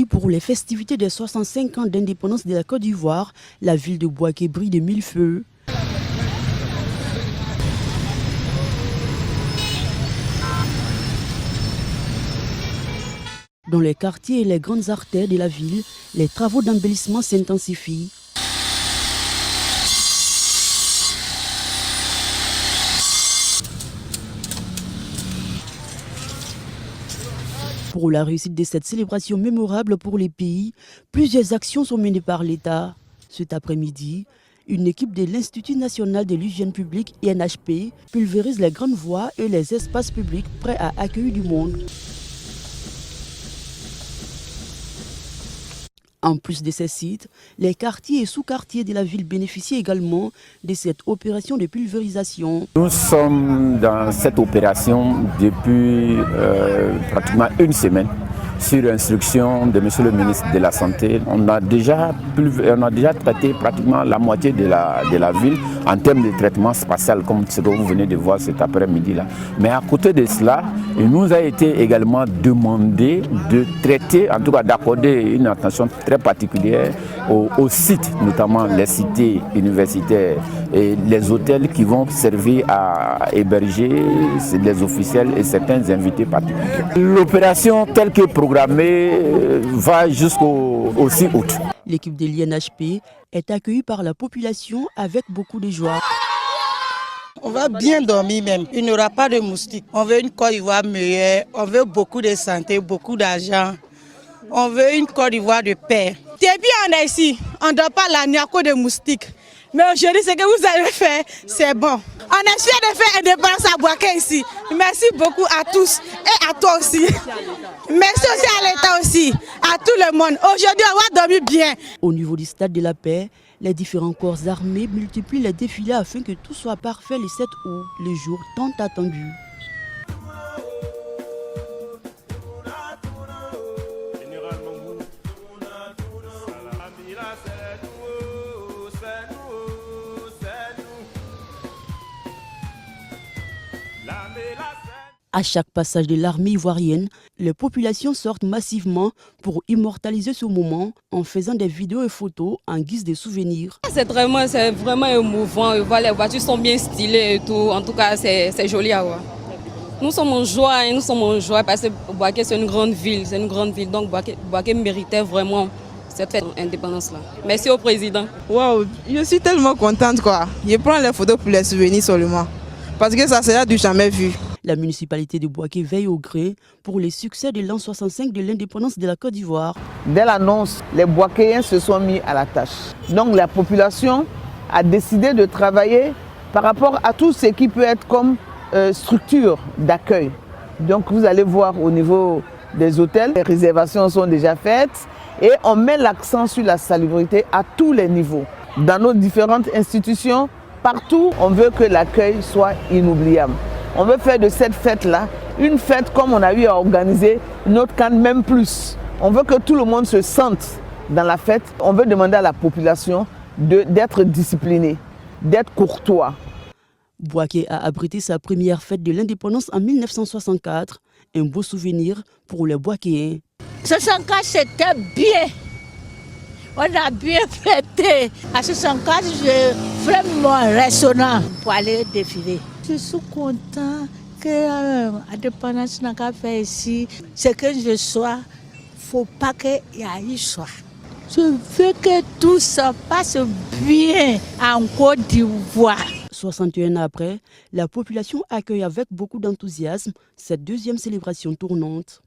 Pour les festivités des 65 ans d'indépendance de la Côte d'Ivoire, la ville de Bouaké brille de mille feux. Dans les quartiers et les grandes artères de la ville, les travaux d'embellissement s'intensifient. Pour la réussite de cette célébration mémorable pour les pays, plusieurs actions sont menées par l'État. Cet après-midi, une équipe de l'Institut national de l'hygiène publique INHP pulvérise les grandes voies et les espaces publics prêts à accueillir du monde. En plus de ces sites, les quartiers et sous-quartiers de la ville bénéficient également de cette opération de pulvérisation. Nous sommes dans cette opération depuis pratiquement une semaine sur instruction de Monsieur le ministre de la Santé. On a déjà traité pratiquement la moitié de la ville en termes de traitement spatial, comme ce que vous venez de voir cet après-midi là. Mais à côté de cela, il nous a été également demandé de traiter, en tout cas d'accorder une attention très particulière aux sites, notamment les cités universitaires et les hôtels qui vont servir à héberger les officiels et certains invités particuliers. L'opération telle que programmée va jusqu'au 6 août. L'équipe de l'INHP est accueillie par la population avec beaucoup de joie. On va bien dormir même, il n'y aura pas de moustiques. On veut une Côte d'Ivoire meilleure, on veut beaucoup de santé, beaucoup d'argent. On veut une Côte d'Ivoire de paix. Depuis on est ici, on ne dort pas la nuit à cause de moustiques. Mais aujourd'hui, ce que vous avez fait, c'est bon. On est fiers de faire indépendance à Bouaké ici. Merci beaucoup à tous et à toi aussi. Merci aussi à l'État aussi, à tout le monde. Aujourd'hui, on va dormir bien. Au niveau du stade de la paix, les différents corps armés multiplient les défilés afin que tout soit parfait le 7 août, le jour tant attendu. À chaque passage de l'armée ivoirienne, les populations sortent massivement pour immortaliser ce moment en faisant des vidéos et photos en guise de souvenirs. C'est vraiment émouvant. Les voitures sont bien stylées et tout. En tout cas, c'est joli à voir. Nous sommes en joie, parce que Bouaké c'est une grande ville. Donc Bouaké méritait vraiment cette fête d'indépendance-là. Merci au président. Waouh, je suis tellement contente quoi. Je prends les photos pour les souvenirs seulement. Parce que ça sera du jamais vu. La municipalité de Bouaké veille au gré pour les succès de l'an 65 de l'indépendance de la Côte d'Ivoire. Dès l'annonce, les Bouakéens se sont mis à la tâche. Donc la population a décidé de travailler par rapport à tout ce qui peut être comme structure d'accueil. Donc vous allez voir au niveau des hôtels, les réservations sont déjà faites et on met l'accent sur la salubrité à tous les niveaux. Dans nos différentes institutions, partout, on veut que l'accueil soit inoubliable. On veut faire de cette fête-là une fête comme on a eu à organiser notre CAN même plus. On veut que tout le monde se sente dans la fête. On veut demander à la population d'être disciplinée, d'être courtois. Bouaké a abrité sa première fête de l'indépendance en 1964. Un beau souvenir pour les Bouakéens. 64, c'était bien. On a bien fêté. À 64, je vraiment résonnant pour aller défiler. Je suis content que l'indépendance n'a pas fait ici. Ce que je sois, il ne faut pas qu'il y ait soit. Je veux que tout se passe bien en Côte d'Ivoire. 61 ans après, la population accueille avec beaucoup d'enthousiasme cette deuxième célébration tournante.